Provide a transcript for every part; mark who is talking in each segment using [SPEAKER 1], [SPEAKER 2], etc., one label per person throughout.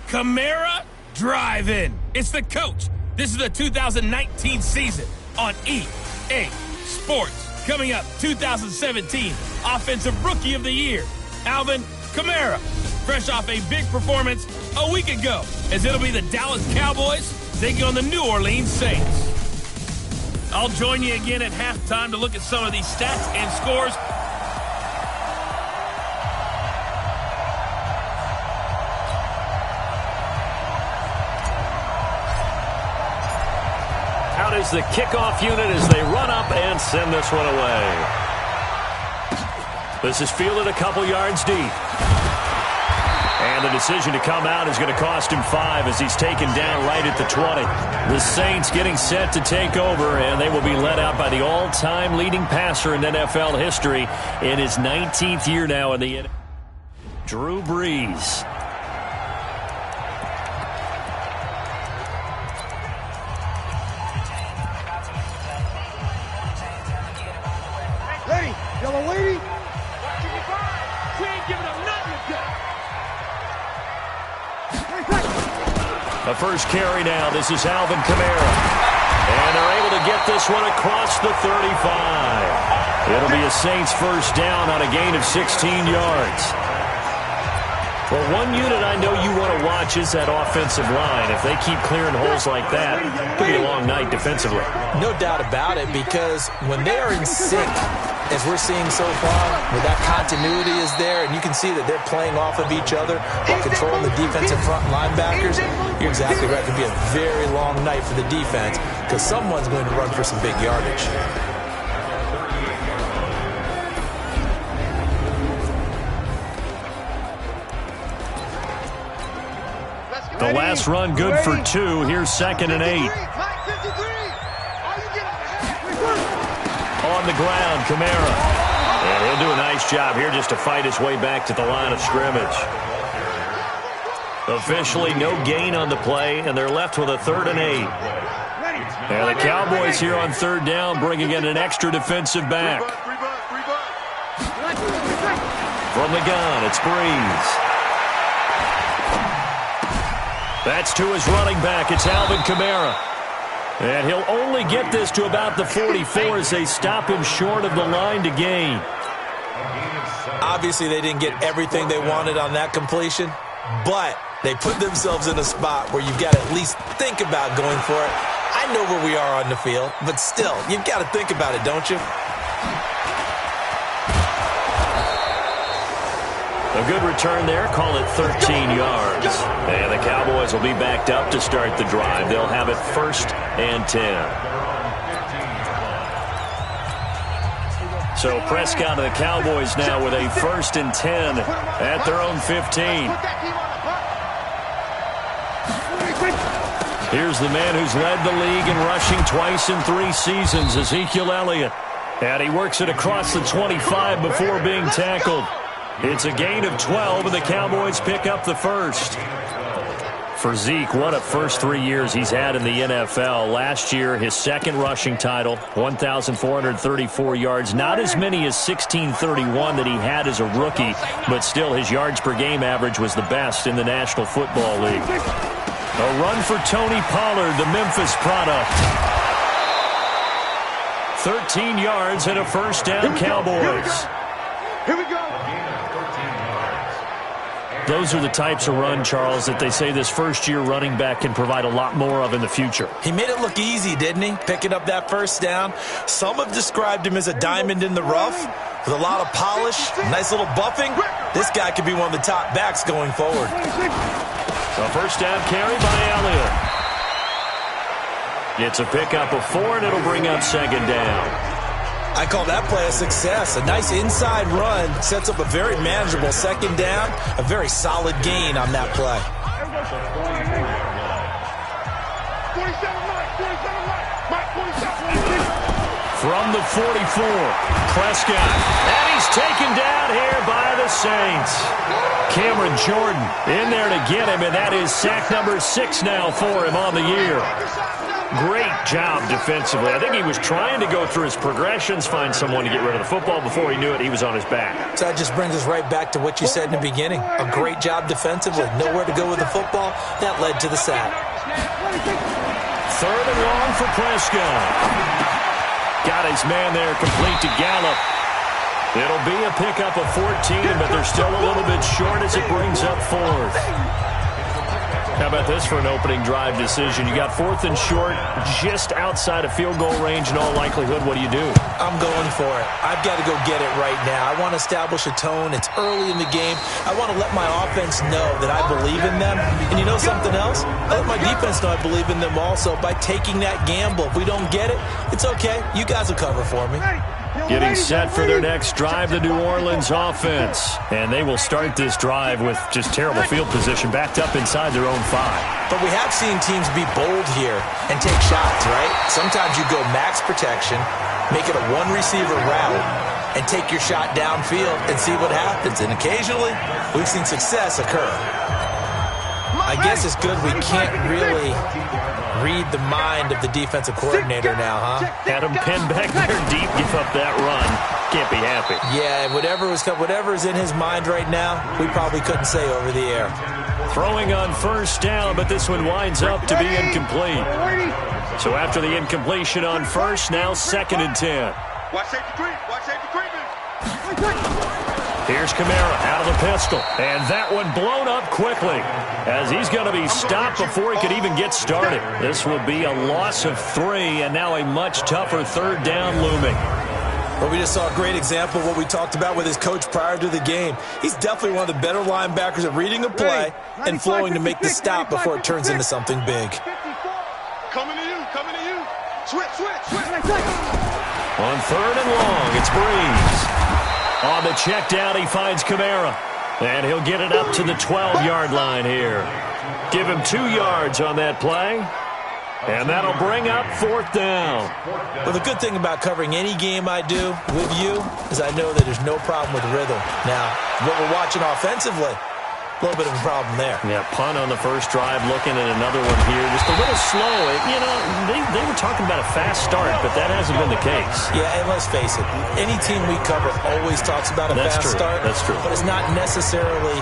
[SPEAKER 1] Kamara Drive-In. It's the coach. This is the 2019 season on EA Sports. Coming up, 2017 Offensive Rookie of the Year, Alvin Kamara, fresh off a big performance a week ago, as it'll be the Dallas Cowboys taking on the New Orleans Saints. I'll join you again at halftime to look at some of these stats and scores.
[SPEAKER 2] Out is the kickoff unit as they run up and send this one away. This is fielded a couple yards deep. And the decision to come out is going to cost him 5 as he's taken down right at the 20. The Saints getting set to take over, and they will be led out by the all-time leading passer in NFL history in his 19th year now in the NFL. Drew Brees.
[SPEAKER 3] Ready, yellow lady.
[SPEAKER 1] We ain't giving up nothing today.
[SPEAKER 2] The first carry now. This is Alvin Kamara. And they're able to get this one across the 35. It'll be a Saints first down on a gain of 16 yards. Well, one unit I know you want to watch is that offensive line. If they keep clearing holes like that, it could be a long night defensively.
[SPEAKER 4] No doubt about it, because when they are in sync, as we're seeing so far, where that continuity is there, and you can see that they're playing off of each other while controlling the defensive front linebackers, you're exactly right. It could be a very long night for the defense because someone's going to run for some big yardage.
[SPEAKER 2] The last run good for 2. Here's 2nd and 8. On the ground, Kamara. And he'll do a nice job here just to fight his way back to the line of scrimmage. Officially no gain on the play, and they're left with a 3rd and 8. And the Cowboys here on 3rd down, bringing in an extra defensive back. From the gun, it's Brees. That's to his running back. It's Alvin Kamara. And he'll only get this to about the 44 as they stop him short of the line to gain.
[SPEAKER 4] Obviously, they didn't get everything they wanted on that completion, but they put themselves in a spot where you've got to at least think about going for it. I know where we are on the field, but still, you've got to think about it, don't you?
[SPEAKER 2] A good return there. Call it 13 yards. And the Cowboys will be backed up to start the drive. They'll have it 1st and 10. So Prescott and the Cowboys now with a 1st and 10 at their own 15. Here's the man who's led the league in rushing twice in 3 seasons, Ezekiel Elliott. And he works it across the 25 before being tackled. It's a gain of 12, and the Cowboys pick up the 1st. For Zeke, what a first 3 years he's had in the NFL. Last year, his 2nd rushing title, 1,434 yards. Not as many as 1,631 that he had as a rookie, but still his yards per game average was the best in the National Football League. A run for Tony Pollard, the Memphis product. 13 yards and a 1st down, Cowboys.
[SPEAKER 3] Here we go.
[SPEAKER 2] Those are the types of run, Charles, that they say this first-year running back can provide a lot more of in the future.
[SPEAKER 4] He made it look easy, didn't he? Picking up that 1st down. Some have described him as a diamond in the rough with a lot of polish, nice little buffing. This guy could be one of the top backs going forward.
[SPEAKER 2] A 1st down carry by Elliott. It's a pickup of 4, and it'll bring up 2nd down.
[SPEAKER 4] I call that play a success. A nice inside run sets up a very manageable 2nd down. A very solid gain on that play.
[SPEAKER 2] From the 44, Prescott. And he's taken down here by the Saints. Cameron Jordan in there to get him, and that is sack number 6 now for him on the year. Great job defensively. I think he was trying to go through his progressions, find someone to get rid of the football. Before he knew it, he was on his back.
[SPEAKER 4] So that just brings us right back to what you said in the beginning. A great job defensively. Nowhere to go with the football. That led to the sack.
[SPEAKER 2] 3rd and long for Prescott. Got his man there, complete to Gallup. It'll be a pickup of 14, but they're still a little bit short as it brings up 4th. How about this for an opening drive decision? You got 4th and short, just outside of field goal range in all likelihood. What do you do?
[SPEAKER 4] I'm going for it. I've got to go get it right now. I want to establish a tone. It's early in the game. I want to let my offense know that I believe in them. And you know something else? I let my defense know I believe in them also by taking that gamble. If we don't get it, it's okay. You guys will cover for me.
[SPEAKER 2] Getting set for their next drive, the New Orleans offense. And they will start this drive with just terrible field position, backed up inside their own 5.
[SPEAKER 4] But we have seen teams be bold here and take shots, right? Sometimes you go max protection, make it a one-receiver route, and take your shot downfield and see what happens. And occasionally, we've seen success occur. I guess it's good we can't really read the mind of the defensive coordinator now, huh?
[SPEAKER 2] Had him pinned back there deep, give up that run. Can't be happy.
[SPEAKER 4] Yeah, whatever is in his mind right now, we probably couldn't say over the air.
[SPEAKER 2] Throwing on 1st down, but this one winds up to be incomplete. So after the incompletion on 1st, now 2nd and 10.
[SPEAKER 3] Watch safety creep. Watch safety creeping.
[SPEAKER 2] Here's Kamara out of the pistol. And that one blown up quickly as he's going to be stopped before he could even get started. This will be a loss of 3, and now a much tougher 3rd down looming.
[SPEAKER 4] Well, we just saw a great example of what we talked about with his coach prior to the game. He's definitely one of the better linebackers at reading a play and flowing to make the stop before it turns into something big.
[SPEAKER 3] Coming to you. Switch.
[SPEAKER 2] On 3rd and long, it's Breeze. On the check down, he finds Kamara. And he'll get it up to the 12-yard line here. Give him 2 yards on that play. And that'll bring up 4th down.
[SPEAKER 4] Well, the good thing about covering any game I do with you is I know that there's no problem with rhythm. Now, what we're watching offensively, a little bit of a problem there.
[SPEAKER 2] Yeah, punt on the 1st drive, looking at another one here. Just a little slow. You know, they were talking about a fast start, but that hasn't been the case.
[SPEAKER 4] Yeah, and let's face it, any team we cover always talks about a fast start.
[SPEAKER 2] That's true.
[SPEAKER 4] But it's not necessarily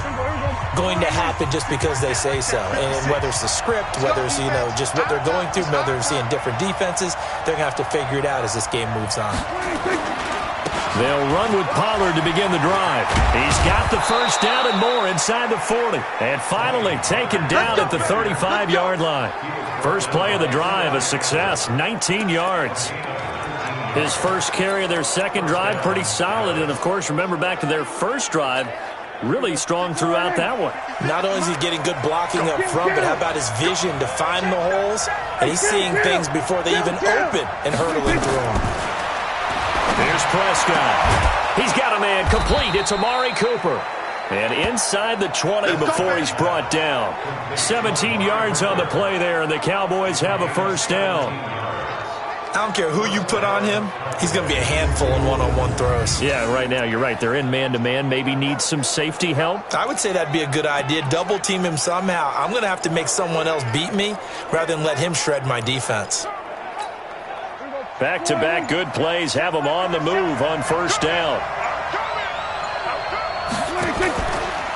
[SPEAKER 4] going to happen just because they say so. And whether it's the script, whether it's, just what they're going through, whether they're seeing different defenses, they're going to have to figure it out as this game moves on.
[SPEAKER 2] They'll run with Pollard to begin the drive. He's got the 1st down and more inside the 40. And finally taken down at the 35-yard line. First play of the drive, a success, 19 yards. His first carry of their 2nd drive, pretty solid. And, of course, remember back to their 1st drive, really strong throughout that one.
[SPEAKER 4] Not only is he getting good blocking up front, but how about his vision to find the holes? And he's seeing things before they even open and hurdling through them.
[SPEAKER 2] Here's Prescott. He's got a man complete. It's Amari Cooper. And inside the 20 before he's brought down. 17 yards on the play there, and the Cowboys have a 1st down.
[SPEAKER 4] I don't care who you put on him. He's going to be a handful in one-on-one throws.
[SPEAKER 2] Yeah, right now you're right. They're in man-to-man. Maybe need some safety help.
[SPEAKER 4] I would say that'd be a good idea. Double team him somehow. I'm going to have to make someone else beat me rather than let him shred my defense.
[SPEAKER 2] Back-to-back good plays have them on the move on 1st down.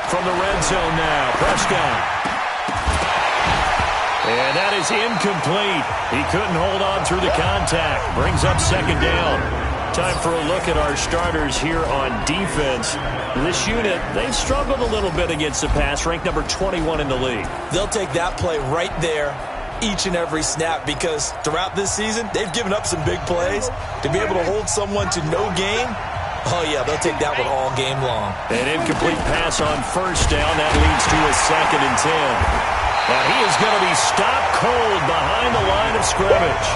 [SPEAKER 2] From the red zone now, Prescott. And that is incomplete. He couldn't hold on through the contact. Brings up 2nd down. Time for a look at our starters here on defense. This unit, they've struggled a little bit against the pass, ranked number 21 in the league.
[SPEAKER 4] They'll take that play right there each and every snap because throughout this season, they've given up some big plays. To be able to hold someone to no gain, oh, yeah, they'll take that one all game long.
[SPEAKER 2] An incomplete pass on 1st down. That leads to a 2nd and 10. Now he is going to be stopped cold behind the line of scrimmage.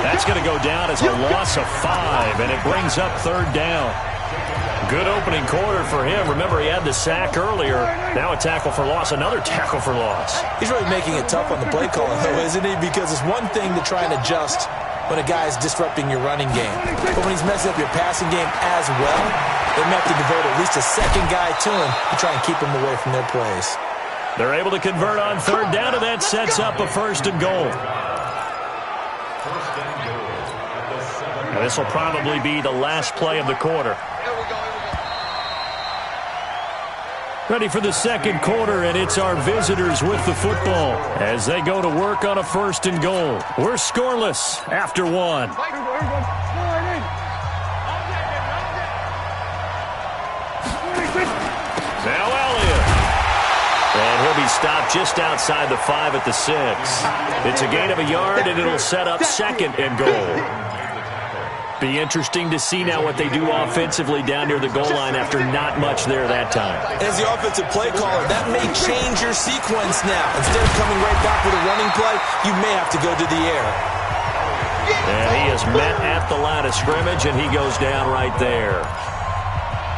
[SPEAKER 2] That's going to go down as a loss of 5, and it brings up 3rd down. Good opening quarter for him. Remember, he had the sack earlier. Now a tackle for loss, another tackle for loss.
[SPEAKER 4] He's really making it tough on the play calling, though, isn't he? Because it's one thing to try and adjust when a guy is disrupting your running game. But when he's messing up your passing game as well, they may have to devote at least a 2nd guy to him to try and keep him away from their plays.
[SPEAKER 2] They're able to convert on 3rd down, and that sets up a 1st and goal. This will probably be the last play of the quarter. Ready for the second quarter, and it's our visitors with the football as they go to work on a 1st and goal. We're scoreless after 1. Now Elliott. And he'll be stopped just outside the 5 at the 6. It's a gain of a yard, and it'll set up 2nd and goal. Be interesting to see now what they do offensively down near the goal line after not much there that time.
[SPEAKER 4] As the offensive play caller, that may change your sequence now. Instead of coming right back with a running play, you may have to go to the air.
[SPEAKER 2] And he is met at the line of scrimmage, and he goes down right there.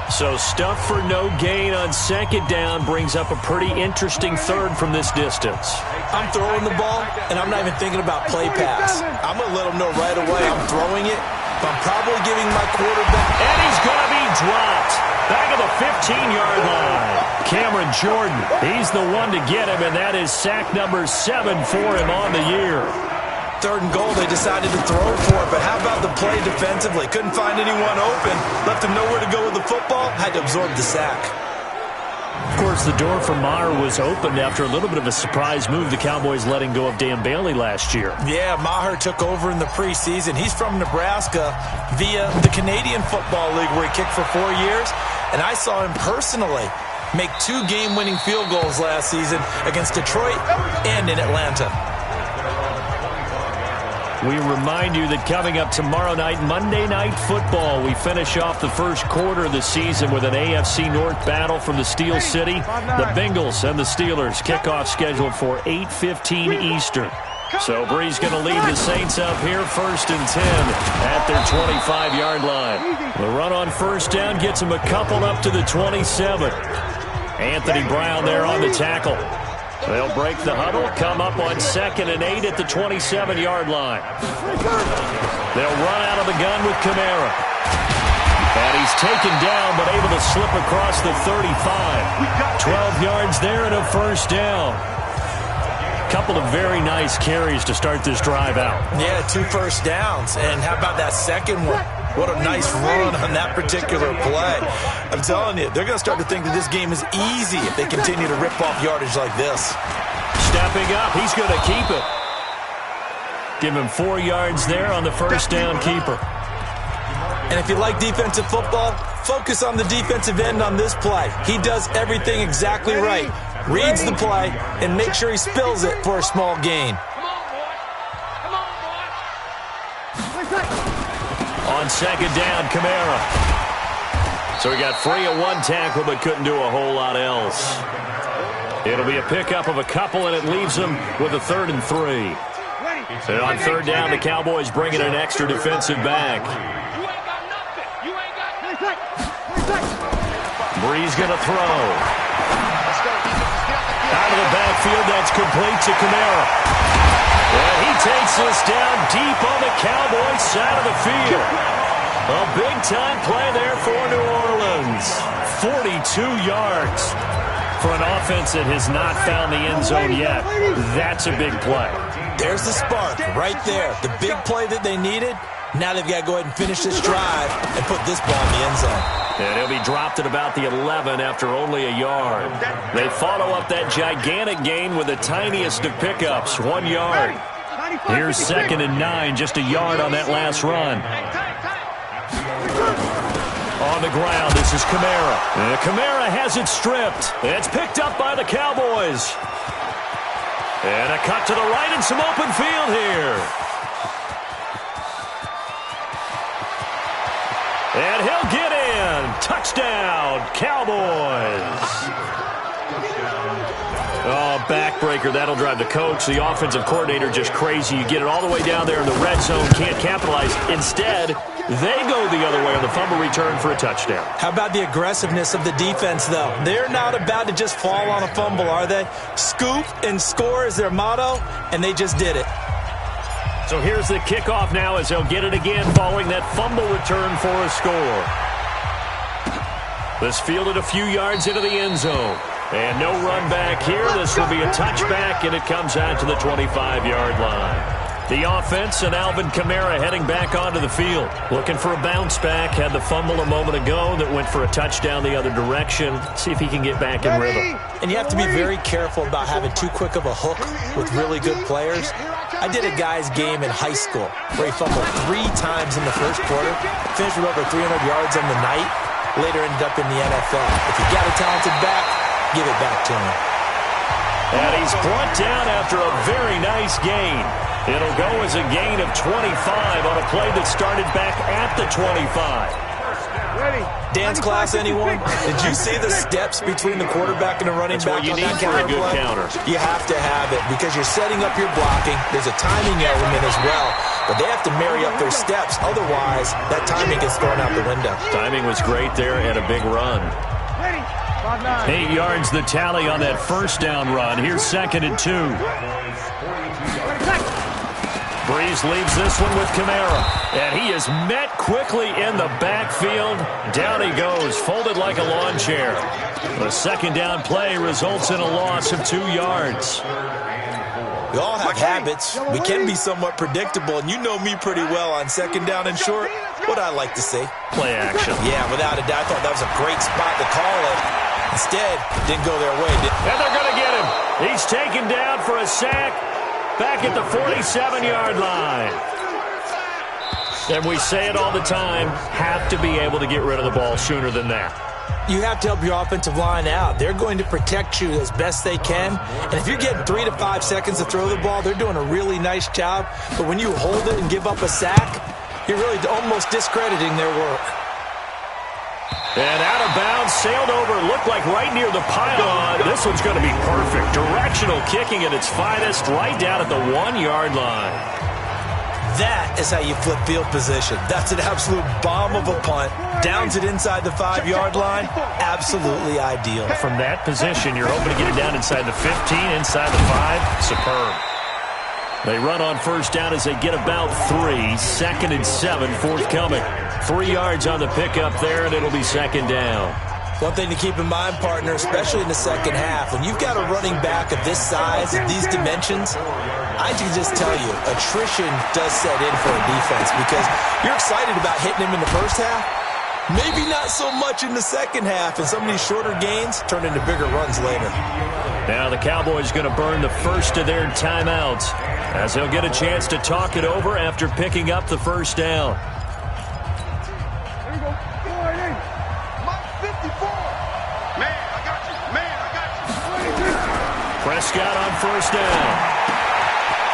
[SPEAKER 2] So stuff for no gain on 2nd down brings up a pretty interesting 3rd from this distance.
[SPEAKER 4] I'm throwing the ball, and I'm not even thinking about play pass. I'm going to let them know right away I'm throwing it. I'm probably giving my quarterback.
[SPEAKER 2] And he's going to be dropped. Back of the 15-yard line. Cameron Jordan, he's the one to get him, and that is sack number 7 for him on the year.
[SPEAKER 4] 3rd and goal, they decided to throw for it, but how about the play defensively? Couldn't find anyone open. Left him nowhere to go with the football. Had to absorb the sack.
[SPEAKER 2] Of course, the door for Maher was opened after a little bit of a surprise move. The Cowboys letting go of Dan Bailey last year.
[SPEAKER 4] Yeah, Maher took over in the preseason. He's from Nebraska via the Canadian Football League where he kicked for 4 years. And I saw him personally make 2 game-winning field goals last season against Detroit and in Atlanta.
[SPEAKER 2] We remind you that coming up tomorrow night, Monday Night Football, we finish off the first quarter of the season with an AFC North battle from the Steel City. The Bengals and the Steelers kickoff scheduled for 8:15 Eastern. So Bree's going to lead the Saints up here 1st and 10 at their 25-yard line. The run on 1st down gets him a couple up to the 27. Anthony Brown there on the tackle. They'll break the huddle, come up on 2nd and 8 at the 27-yard line. They'll run out of the gun with Kamara. And he's taken down, but able to slip across the 35. 12 yards there and a 1st down. Couple of very nice carries to start this drive out.
[SPEAKER 4] Yeah, 2 first downs. And how about that second one? What a nice run on that particular play. I'm telling you, they're going to start to think that this game is easy if they continue to rip off yardage like this.
[SPEAKER 2] Stepping up, he's going to keep it. Give him 4 yards there on the 1st down keeper.
[SPEAKER 4] And if you like defensive football, focus on the defensive end on this play. He does everything exactly right. Reads the play and makes sure he spills it for a small gain.
[SPEAKER 2] On 2nd down, Kamara. So he got free of 1 tackle but couldn't do a whole lot else. It'll be a pickup of a couple, and it leaves him with a 3rd and 3. And on 3rd down, the Cowboys bring in an extra defensive back. Bree's going to throw. Out of the backfield, that's complete to Kamara. And he takes this down deep on the Cowboys side of the field. A big-time play there for New Orleans. 42 yards for an offense that has not found the end zone yet. That's a big play.
[SPEAKER 4] There's the spark right there. The big play that they needed. Now they've got to go ahead and finish this drive and put this ball in the end zone.
[SPEAKER 2] And he'll be dropped at about the 11 after only a yard. They follow up that gigantic gain with the tiniest of pickups, 1 yard. Here's 2nd and 9, just a yard on that last run. On the ground, this is Kamara. And Kamara has it stripped. It's picked up by the Cowboys. And a cut to the right and some open field here. And he'll get in. Touchdown, Cowboys. Oh, backbreaker. That'll drive the coach, the offensive coordinator, just crazy. You get it all the way down there in the red zone, can't capitalize. Instead, they go the other way on the fumble return for a touchdown.
[SPEAKER 4] How about the aggressiveness of the defense, though? They're not about to just fall on a fumble, are they? Scoop and score is their motto, and they just did it.
[SPEAKER 2] So here's the kickoff now as they'll get it again following that fumble return for a score. This fielded a few yards into the end zone. And no run back here. This will be a touchback, and it comes out to the 25-yard line. The offense and Alvin Kamara heading back onto the field. Looking for a bounce back. Had the fumble a moment ago that went for a touchdown the other direction. See if he can get back in rhythm.
[SPEAKER 4] And you have to be very careful about having too quick of a hook with really good players. I did a guy's game in high school where he fumbled 3 times in the first quarter, finished with over 300 yards on the night, later ended up in the NFL. If you got a talented back, give it back to him.
[SPEAKER 2] And he's brought down after a very nice gain. It'll go as a gain of 25 on a play that started back at the 25.
[SPEAKER 4] Dance class, anyone? Did you see the steps between the quarterback and the running back?
[SPEAKER 2] That's what you need for a good counter.
[SPEAKER 4] You have to have it because you're setting up your blocking. There's a timing element as well, but they have to marry up their steps. Otherwise, that timing gets thrown out the window.
[SPEAKER 2] Timing was great there and a big run. 8 yards the tally on that first down run. Here's 2nd and 2. Breeze leaves this one with Kamara. And he is met quickly in the backfield. Down he goes, folded like a lawn chair. The 2nd down play results in a loss of 2 yards.
[SPEAKER 4] We all have habits. We can be somewhat predictable, and you know me pretty well on 2nd down and short. What I like to see.
[SPEAKER 2] Play action.
[SPEAKER 4] Yeah, without a doubt. I thought that was a great spot to call it. Instead, didn't go their way.
[SPEAKER 2] And they're going to get him. He's taken down for a sack. Back at the 47-yard line. And we say it all the time, have to be able to get rid of the ball sooner than that.
[SPEAKER 4] You have to help your offensive line out. They're going to protect you as best they can. And if you're getting 3 to 5 seconds to throw the ball, they're doing a really nice job. But when you hold it and give up a sack, you're really almost discrediting their work.
[SPEAKER 2] And out of bounds, sailed over, looked like right near the pylon. This one's going to be perfect. Directional kicking at its finest, right down at the 1-yard line.
[SPEAKER 4] That is how you flip field position. That's an absolute bomb of a punt. Downs it inside the 5-yard line. Absolutely ideal.
[SPEAKER 2] From that position, you're hoping to get it down inside the 15, inside the 5. Superb. They run on first down as they get about 3. 2nd and 7 forthcoming. 3 yards on the pickup there, and it'll be 2nd down.
[SPEAKER 4] One thing to keep in mind, partner, especially in the second half, when you've got a running back of this size, of these dimensions, I can just tell you, attrition does set in for a defense because you're excited about hitting him in the first half. Maybe not so much in the second half, and some of these shorter gains turn into bigger runs later.
[SPEAKER 2] Now the Cowboys going to burn the first of their timeouts as they'll get a chance to talk it over after picking up the first down.
[SPEAKER 3] There you go. Mark 54. Man, I got you. Man, I got you.
[SPEAKER 2] Prescott on first down.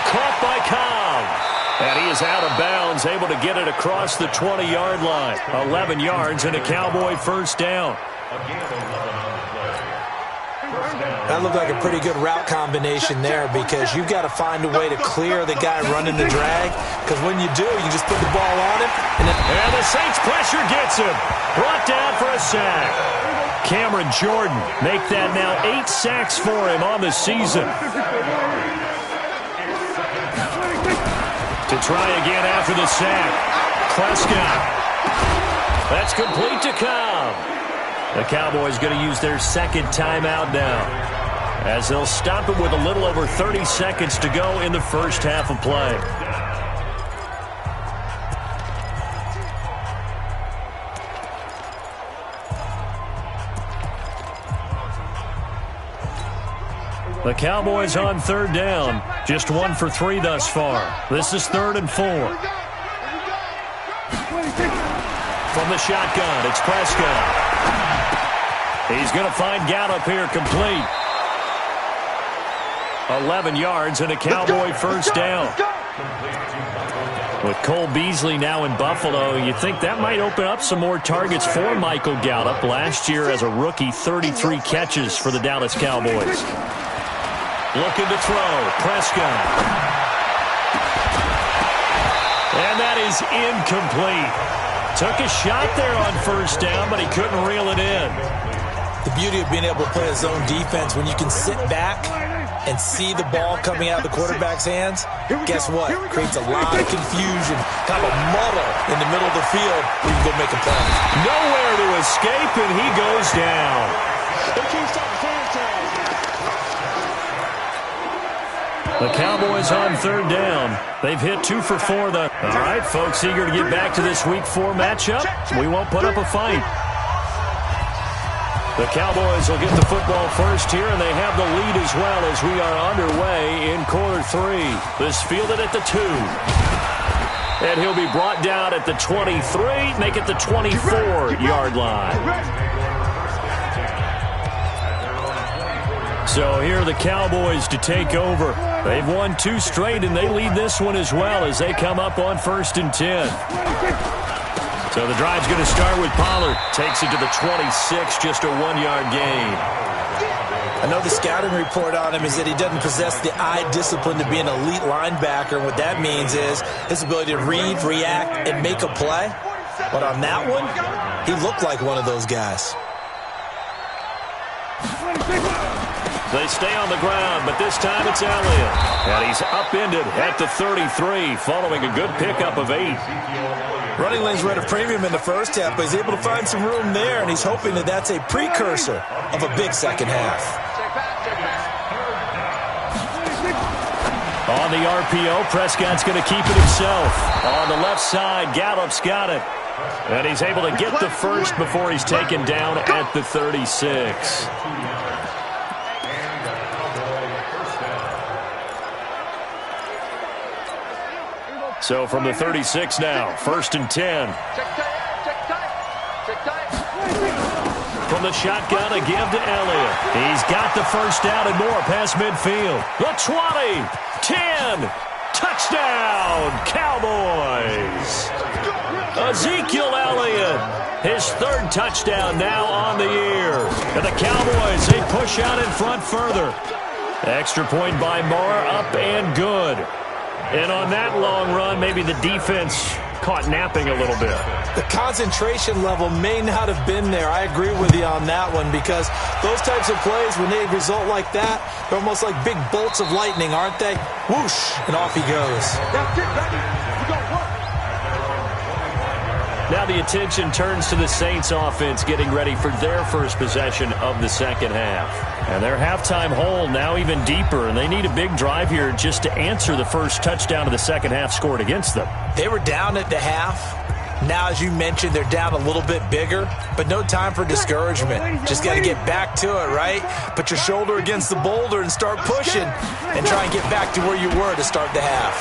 [SPEAKER 2] Caught by Cobb. And he is out of bounds, able to get it across the 20-yard line. 11 yards and a Cowboy first down.
[SPEAKER 4] That looked like a pretty good route combination there because you've got to find a way to clear the guy running the drag because when you do, you just put the ball on him.
[SPEAKER 2] And the Saints pressure gets him. Brought down for a sack. Cameron Jordan make that now 8 sacks for him on the season. To try again after the sack. Prescott. That's complete to Cobb. The Cowboys going to use their second timeout now as they'll stop it with a little over 30 seconds to go in the first half of play. The Cowboys on third down. Just 1 for 3 thus far. This is 3rd and 4. From the shotgun, it's Prescott. He's going to find Gallup here complete. 11 yards and a Cowboy first down. With Cole Beasley now in Buffalo, you think that might open up some more targets for Michael Gallup. Last year as a rookie, 33 catches for the Dallas Cowboys. Looking to throw, Prescott. And that is incomplete. Took a shot there on first down, but he couldn't reel it in.
[SPEAKER 4] The beauty of being able to play a zone defense when you can sit back and see the ball coming out of the quarterback's hands, guess what? Creates a lot of confusion, kind of a muddle in the middle of the field where you can go make a play.
[SPEAKER 2] Nowhere to escape, and he goes down. The Cowboys on third down. They've hit 2 for 4. All right, folks, eager to get back to this Week 4 matchup. We won't put up a fight. The Cowboys will get the football first here, and they have the lead as well as we are underway in quarter 3. This fielded at the 2. And he'll be brought down at the 23, make it the 24-yard line. So here are the Cowboys to take over. They've won 2 straight, and they lead this one as well as they come up on 1st and 10. So the drive's going to start with Pollard. Takes it to the 26, just a 1-yard gain.
[SPEAKER 4] I know the scouting report on him is that he doesn't possess the eye discipline to be an elite linebacker. What that means is his ability to read, react, and make a play. But on that one, he looked like one of those guys.
[SPEAKER 2] They stay on the ground, but this time it's Elliott. And he's upended at the 33, following a good pickup of 8.
[SPEAKER 4] Running lanes were at a premium in the first half, but he's able to find some room there, and he's hoping that that's a precursor of a big second half.
[SPEAKER 2] On the RPO, Prescott's going to keep it himself. On the left side, Gallup's got it. And he's able to get the first before he's taken down at the 36. So from the 36 now, 1st and 10. From the shotgun, a give to Elliott. He's got the first down and more past midfield. The 20, 10, touchdown, Cowboys. Ezekiel Elliott, his 3rd touchdown now on the year. And the Cowboys, they push out in front further. Extra point by Moore, up and good. And on that long run, maybe the defense caught napping a little bit.
[SPEAKER 4] The concentration level may not have been there. I agree with you on that one because those types of plays, when they result like that, they're almost like big bolts of lightning, aren't they? Whoosh, and off he goes.
[SPEAKER 2] Now the attention turns to the Saints offense getting ready for their first possession of the second half. And their halftime hole now even deeper, and they need a big drive here just to answer the first touchdown of the second half scored against them.
[SPEAKER 4] They were down at the half. Now, as you mentioned, they're down a little bit bigger, but no time for discouragement. Just got to get back to it, right? Put your shoulder against the boulder and start pushing and try and get back to where you were to start the half.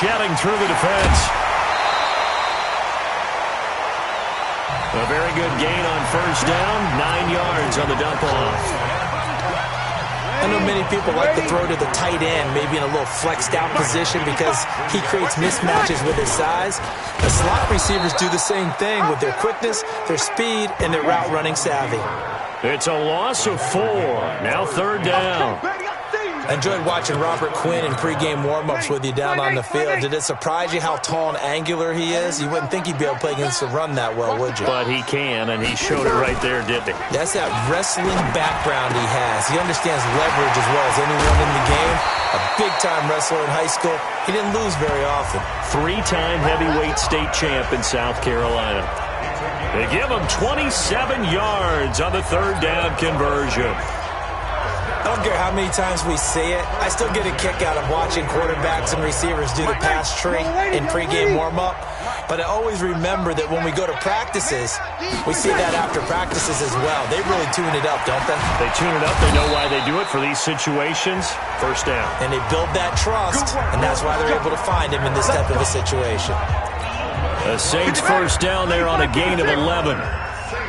[SPEAKER 2] Shedding through the defense. A very good gain on first down, 9 yards on the dump-off.
[SPEAKER 4] I know many people like to throw to the tight end, maybe in a little flexed out position because he creates mismatches with his size. The slot receivers do the same thing with their quickness, their speed, and their route running savvy.
[SPEAKER 2] It's a loss of 4. Now 3rd down.
[SPEAKER 4] I enjoyed watching Robert Quinn in pregame warm-ups with you down on the field. Did it surprise you how tall and angular he is? You wouldn't think he'd be able to play against the run that well, would you?
[SPEAKER 2] But he can, and he showed it right there, didn't he?
[SPEAKER 4] That's that wrestling background he has. He understands leverage as well as anyone in the game. A big-time wrestler in high school. He didn't lose very often.
[SPEAKER 2] 3-time heavyweight state champ in South Carolina. They give him 27 yards on the 3rd down conversion.
[SPEAKER 4] I don't care how many times we see it. I still get a kick out of watching quarterbacks and receivers do the pass tree in pregame warm-up. But I always remember that when we go to practices, we see that after practices as well. They really tune it up, don't they?
[SPEAKER 2] They tune it up. They know why they do it for these situations. First down.
[SPEAKER 4] And they build that trust, and that's why they're able to find him in this type of a situation.
[SPEAKER 2] The Saints first down there on a gain of 11.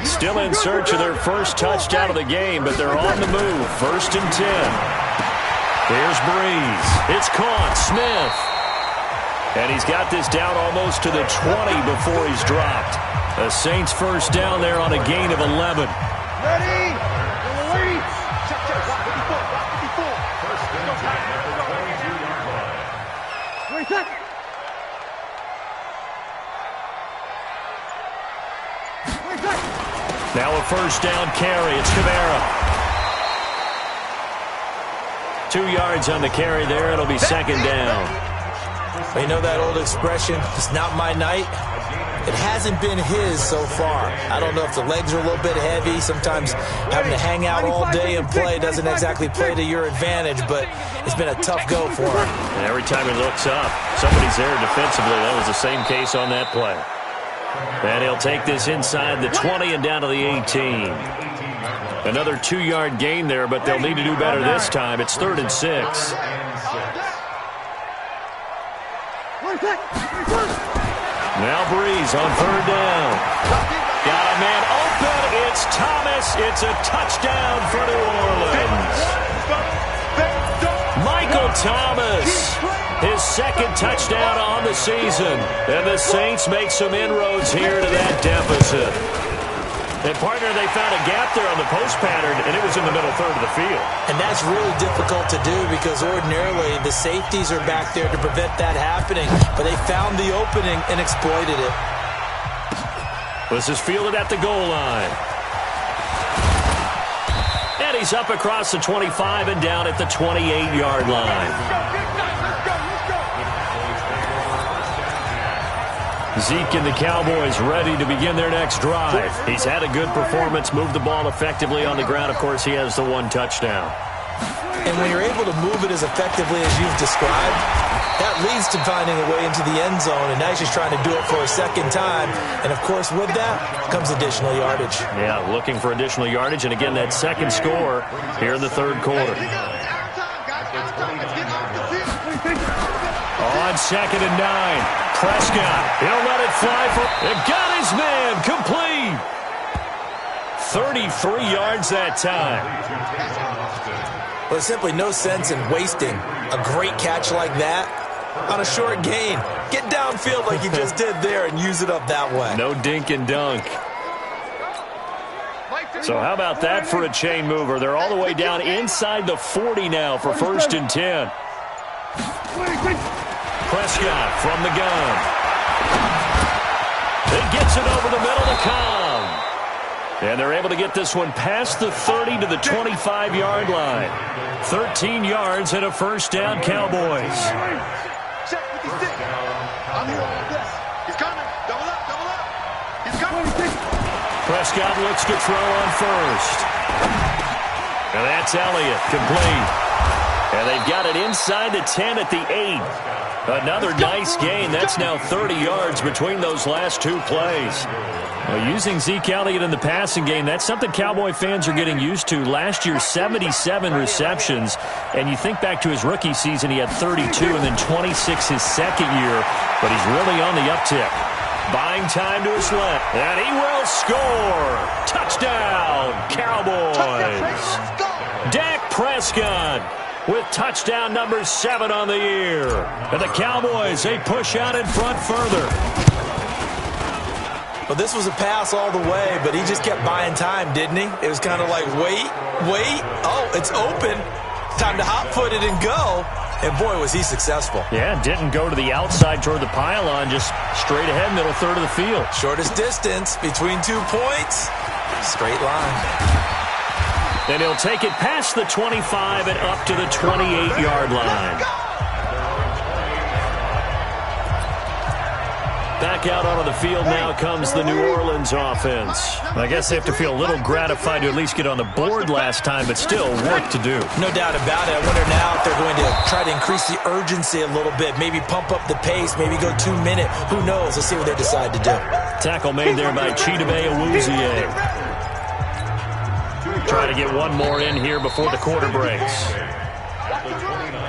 [SPEAKER 2] Still in search of their first touchdown of the game, but they're on the move. 1st and 10. Here's Breeze. It's caught. Smith. And he's got this down almost to the 20 before he's dropped. The Saints first down there on a gain of 11.
[SPEAKER 3] Ready?
[SPEAKER 2] Now a first down carry. It's Kamara. 2 yards on the carry there. It'll be 2nd down.
[SPEAKER 4] You know that old expression, it's not my night? it hasn't been his so far. I don't know if the legs are a little bit heavy. Sometimes having to hang out all day and play doesn't exactly play to your advantage, but it's been a tough go for him.
[SPEAKER 2] And every time he looks up, somebody's there defensively. That was the same case on that play. And he'll take this inside the 20 and down to the 18. Another 2-yard gain there, but they'll need to do better this time. It's 3rd and 6. Now Breeze on 3rd down. Got a man open. It's Thomas. It's a touchdown for New Orleans. Michael Thomas, his 2nd touchdown on the season. And the Saints make some inroads here to that deficit. And, partner, they found a gap there on the post pattern, and it was in the middle third of the field. And that's really difficult to do because ordinarily the safeties are back there to prevent that happening. But they found the opening and exploited it. This is fielded at the goal line. And he's up across the 25 and down at the 28-yard line. Zeke and the Cowboys ready to begin their next drive. He's had a good performance, moved the ball effectively on the ground. Of course, he has the 1 touchdown. And when you're able to move it as effectively as you've described, that leads to finding a way into the end zone, and now he's just trying to do it for a 2nd time. And, of course, with that comes additional yardage. Yeah, looking for additional yardage, and, again, that 2nd score here in the 3rd quarter. On 2nd and 9. Prescott, he'll let it fly for, and got his man, complete. 33 yards that time. Well, there's simply no sense in wasting a great catch like that on a short gain. Get downfield like you just did there and use it up that way. No dink and dunk. So how about that for a chain mover? They're all the way down inside the 40 now for 1st and 10. Prescott from the gun. He gets it over the middle to Cobb. And they're able to get this one past the 30 to the 25-yard line. 13 yards and a 1st down, Cowboys.
[SPEAKER 3] Check with the stick. I'm here like this. He's coming. Double up, double up. He's coming.
[SPEAKER 2] Prescott looks to throw on 1st. And that's Elliott, complete. And they've got it inside the 10 at the 8. Another nice gain. That's now 30 yards between those last 2 plays. Well, using Zeke Elliott in the passing game, that's something Cowboy fans are getting used to. Last year, 77 receptions. And you think back to his rookie season, he had 32 and then 26 his 2nd year. But he's really on the uptick. Buying time to his left. And he will score. Touchdown, Cowboys. Dak Prescott with touchdown number 7 on the year. And the Cowboys, they push out in front further. Well, this was a pass all the way, but he just kept buying time, didn't he? It was kind of like, wait. Oh, it's open. Time to hot-foot it and go. And, boy, was he successful. Yeah, didn't go to the outside toward the pylon, just straight ahead, middle third of the field. Shortest distance between 2 points. Straight line. And he'll take it past the 25 and up to the 28-yard line. Back out onto the field now comes the New Orleans offense. I guess they have to feel a little gratified to at least get on the board last time, but still work to do. No doubt about it. I wonder now if they're going to try to increase the urgency a little bit, maybe pump up the pace, maybe go 2-minute. Who knows? Let's see what they decide to do. Tackle made there by Chidobe Awuzie. Try to get one more in here before the quarter breaks.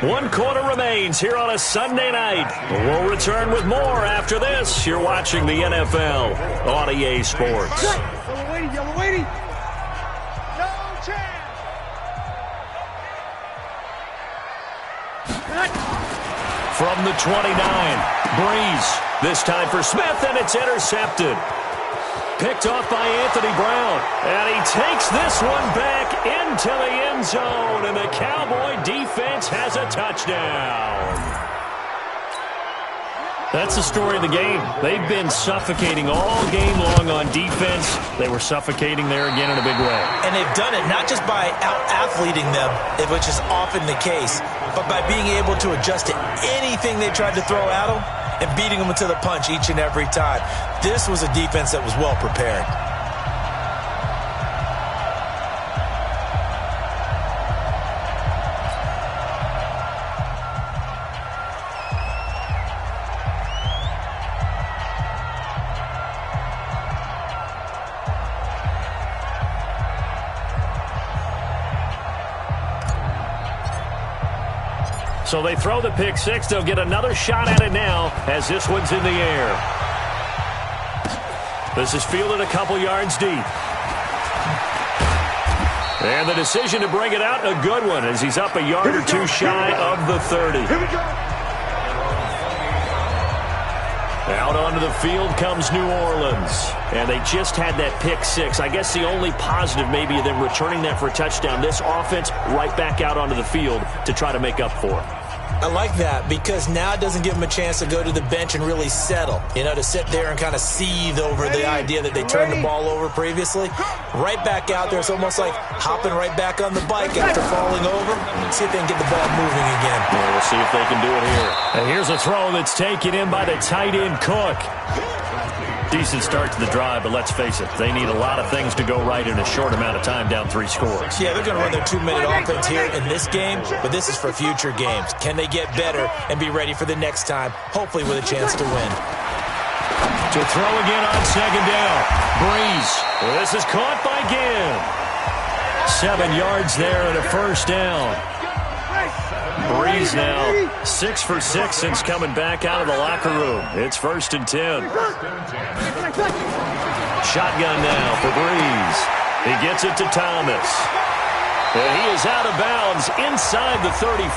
[SPEAKER 2] 1 quarter remains here on a Sunday night. We'll return with more after this. You're watching the NFL on EA Sports.
[SPEAKER 3] Yellow lady. No chance.
[SPEAKER 2] From the 29, Breeze. This time for Smith, and it's intercepted. Picked off by Anthony Brown. And he takes this one back into the end zone. And the Cowboy defense has a touchdown. That's the story of the game. They've been suffocating all game long on defense. They were suffocating there again in a big way.
[SPEAKER 4] And they've done it not just by out-athleting them, which is often the case, but by being able to adjust to anything they tried to throw at them and beating them to the punch each and every time. This was a defense that was well prepared.
[SPEAKER 2] So they throw the pick six. They'll get another shot at it now as this one's in the air. This is fielded a couple yards deep. And the decision to bring it out, a good one, as he's up a yard or two shy of the 30. Out onto the field comes New Orleans. And they just had that pick six. I guess the only positive maybe of them returning that for a touchdown. This offense right back out onto the field to try to make up for it.
[SPEAKER 4] I like that because now it doesn't give them a chance to go to the bench and really settle. You know, to sit there and kind of seethe over the idea that they turned the ball over previously. Right back out there. It's almost like hopping right back on the bike after falling over. See if they can get the ball moving again.
[SPEAKER 2] Yeah, we'll see if they can do it here. And here's a throw that's taken in by the tight end, Cook. Decent start to the drive, but let's face it, they need a lot of things to go right in a short amount of time, down 3 scores.
[SPEAKER 4] Yeah, they're going to run their 2-minute offense here in this game, but this is for future games. Can they get better and be ready for the next time, hopefully with a chance to win?
[SPEAKER 2] To throw again on second down. Breeze. This is caught by Ginn. 7 yards there and a first down. Breeze now 6 for 6 since coming back out of the locker room. It's 1st and 10. Shotgun now for Breeze. He gets it to Thomas. And he is out of bounds inside the 35.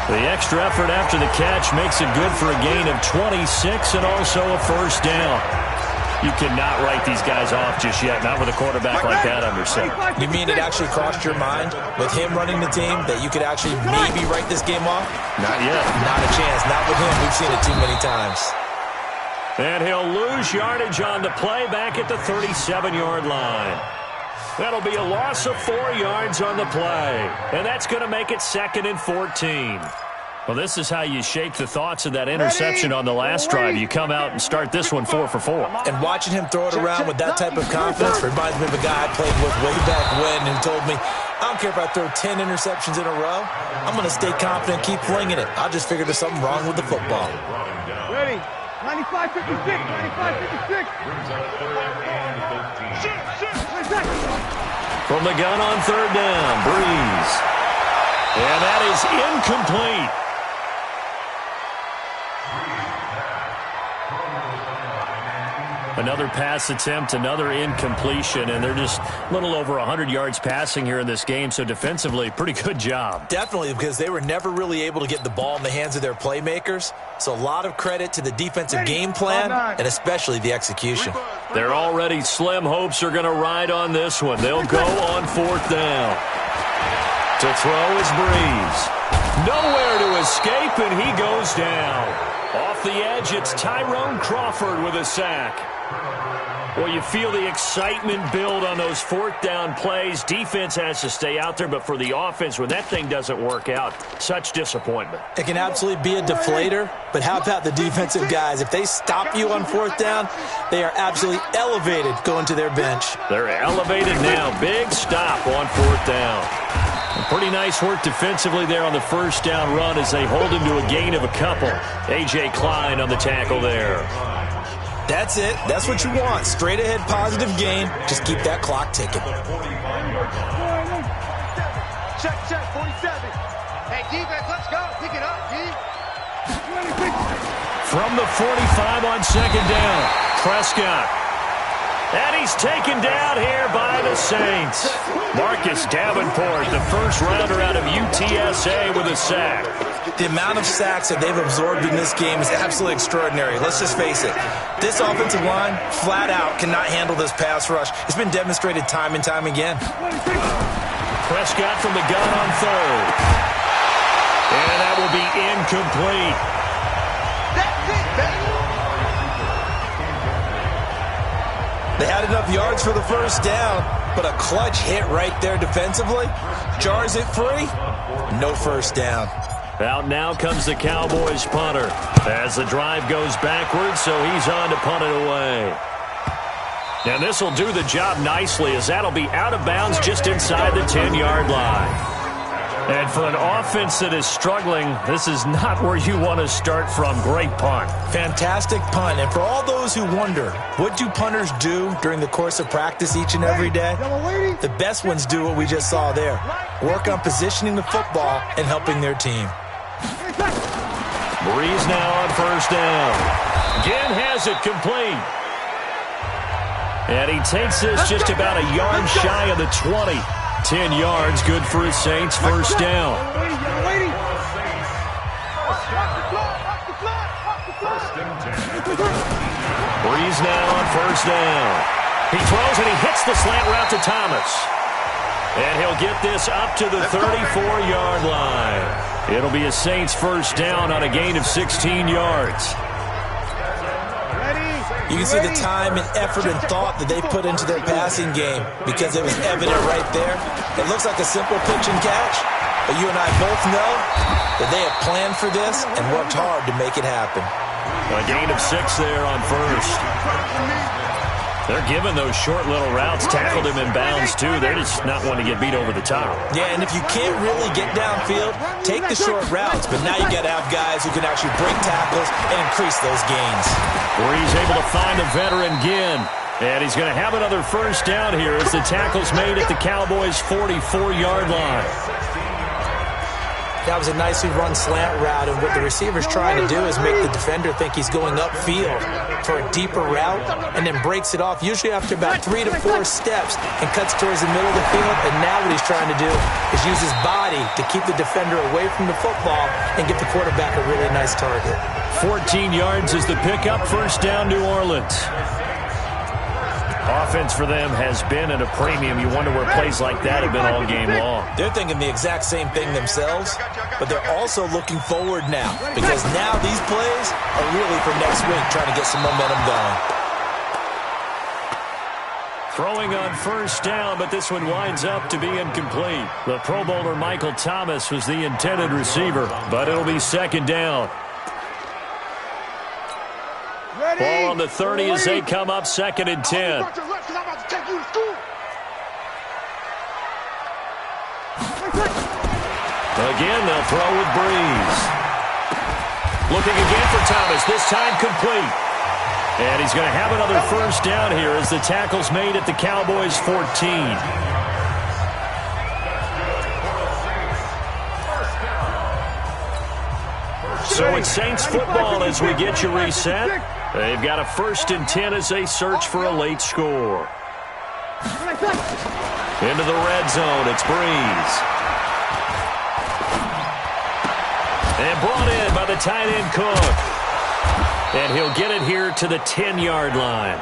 [SPEAKER 2] The extra effort after the catch makes it good for a gain of 26 and also a first down. You cannot write these guys off just yet, not with a quarterback like that under center.
[SPEAKER 4] You mean it actually crossed your mind with him running the team that you could actually maybe write this game off?
[SPEAKER 2] Not yet.
[SPEAKER 4] Not a chance. Not with him. We've seen it too many times.
[SPEAKER 2] And he'll lose yardage on the play back at the 37-yard line. That'll be a loss of 4 yards on the play. And that's going to make it 2nd and 14. Well, this is how you shake the thoughts of that interception on the last drive. You come out and start this one 4 for 4.
[SPEAKER 4] And watching him throw it around with that type of confidence reminds me of a guy I played with way back when who told me, I don't care if I throw 10 interceptions in a row. I'm going to stay confident, keep flinging it. I just figured there's something wrong with the football.
[SPEAKER 3] Ready? 95-56, 95-56.
[SPEAKER 2] From the gun on 3rd down, Breeze. And that is incomplete. Another pass attempt, another incompletion, and they're just a little over 100 yards passing here in this game, so defensively, pretty good job.
[SPEAKER 4] Definitely, because they were never really able to get the ball in the hands of their playmakers, so a lot of credit to the defensive game plan, and especially the execution.
[SPEAKER 2] Their already slim hopes are going to ride on this one. They'll go on 4th down. To throw is Breeze. Nowhere to escape, and he goes down. Off the edge, it's Tyrone Crawford with a sack. Well, you feel the excitement build on those 4th down plays. Defense has to stay out there, but for the offense, when that thing doesn't work out, such disappointment.
[SPEAKER 4] It can absolutely be a deflator, but how about the defensive guys? If they stop you on 4th down, they are absolutely elevated going to their bench.
[SPEAKER 2] They're elevated now. Big stop on 4th down. Pretty nice work defensively there on the first down run as they hold him to a gain of a couple. A.J. Klein on the tackle there.
[SPEAKER 4] That's it. That's what you want. Straight ahead positive gain. Just keep that clock ticking.
[SPEAKER 3] Check, 47. Hey, defense, let's go. Pick it up, D.
[SPEAKER 2] From the 45 on 2nd down, Prescott. And he's taken down here by the Saints. Marcus Davenport, the first rounder out of UTSA with a sack.
[SPEAKER 4] The amount of sacks that they've absorbed in this game is absolutely extraordinary. Let's just face it. This offensive line, flat out, cannot handle this pass rush. It's been demonstrated time and time again.
[SPEAKER 2] Prescott from the gun on 3rd. And that will be incomplete.
[SPEAKER 3] That's it, baby.
[SPEAKER 4] They had enough yards for the first down, but a clutch hit right there defensively. Jars it free. No first down.
[SPEAKER 2] Out now comes the Cowboys punter as the drive goes backwards, so he's on to punt it away. And this will do the job nicely, as that'll be out of bounds just inside the 10-yard line. And for an offense that is struggling, this is not where you want to start from. Great punt.
[SPEAKER 4] Fantastic punt. And for all those who wonder, what do punters do during the course of practice each and every day? The best ones do what we just saw there. Work on positioning the football and helping their team.
[SPEAKER 2] Breeze now on first down. Again has it complete. And he takes this just about a yard shy of the 20. 10 yards, good for his Saints, first down. Breeze now on first down. He throws and he hits the slant route to Thomas. And he'll get this up to the 34-yard line. It'll be a Saints first down on a gain of 16 yards.
[SPEAKER 4] You can see the time and effort and thought that they put into their passing game because it was evident right there. It looks like a simple pitch and catch, but you and I both know that they have planned for this and worked hard to make it happen.
[SPEAKER 2] A gain of 6 there on first. They're giving those short little routes, tackled him in bounds too. They're just not wanting to get beat over the top.
[SPEAKER 4] Yeah, and if you can't really get downfield, take the short routes. But now you got to have guys who can actually break tackles and increase those gains.
[SPEAKER 2] Breeze able to find the veteran Ginn. And he's going to have another first down here as the tackle's made at the Cowboys' 44-yard line.
[SPEAKER 4] That was a nicely run slant route, and what the receiver's trying to do is make the defender think he's going upfield for a deeper route and then breaks it off, usually after about 3 to 4 steps, and cuts towards the middle of the field. And now what he's trying to do is use his body to keep the defender away from the football and give the quarterback a really nice target.
[SPEAKER 2] 14 yards is the pickup, first down New Orleans. Offense for them has been at a premium. You wonder where plays like that have been all game long.
[SPEAKER 4] They're thinking the exact same thing themselves, but they're also looking forward now because now these plays are really for next week, trying to get some momentum going.
[SPEAKER 2] Throwing on first down, but this one winds up to be incomplete. The Pro Bowler Michael Thomas was the intended receiver, but it'll be second down. Ball on the 30 as they come up, 2nd and 10. Again, they'll throw with Breeze. Looking again for Thomas, this time complete. And he's going to have another first down here as the tackle's made at the Cowboys' 14. So it's Saints football as we get you reset. They've got a 1st and 10 as they search for a late score. Into the red zone, it's Breeze. And brought in by the tight end Cook. And he'll get it here to the 10-yard line.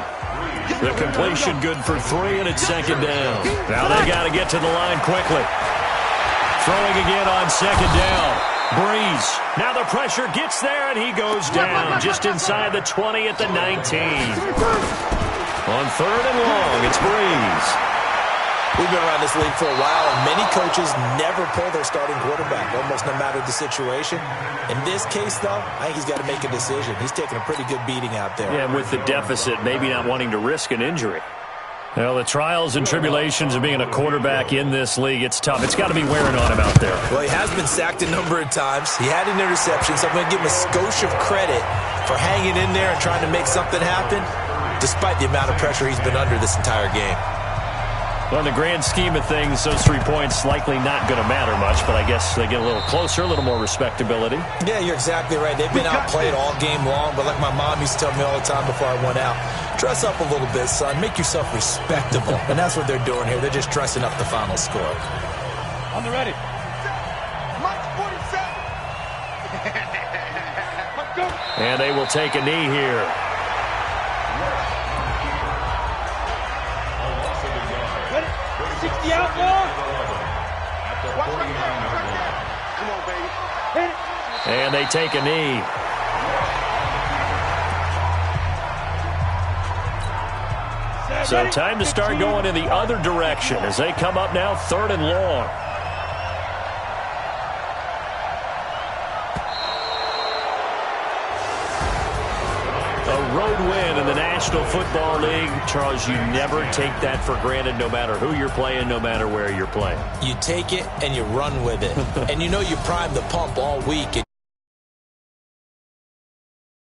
[SPEAKER 2] The completion good for 3, and it's 2nd down. Now they got to get to the line quickly. Throwing again on 2nd down. Breeze. Now the pressure gets there, and he goes down just inside the 20 at the 19. On 3rd and long, it's Breeze.
[SPEAKER 4] We've been around this league for a while, and many coaches never pull their starting quarterback, almost no matter the situation. In this case, though, I think he's got to make a decision. He's taking a pretty good beating out there.
[SPEAKER 2] Yeah, and with the deficit, maybe not wanting to risk an injury. Well, the trials and tribulations of being a quarterback in this league, it's tough. It's got to be wearing on him out there.
[SPEAKER 4] Well, he has been sacked a number of times. He had an interception, so I'm going to give him a skosh of credit for hanging in there and trying to make something happen, despite the amount of pressure he's been under this entire game.
[SPEAKER 2] Well, in the grand scheme of things, those 3 points likely not going to matter much, but I guess they get a little closer, a little more respectability.
[SPEAKER 4] Yeah, you're exactly right. They've been outplayed all game long, but like my mom used to tell me all the time before I went out, dress up a little bit, son. Make yourself respectable. And that's what they're doing here. They're just dressing up the final score.
[SPEAKER 3] On the ready. Mike 47.
[SPEAKER 2] And they will take a knee here.
[SPEAKER 3] Ready? 60 out more. Come on, baby. Hit it.
[SPEAKER 2] And they take a knee. So time to start going in the other direction as they come up now 3rd and long. road win in the National Football League. Charles, you never take that for granted, no matter who you're playing, no matter where you're playing.
[SPEAKER 4] You take it and you run with it. And you know you prime the pump all week.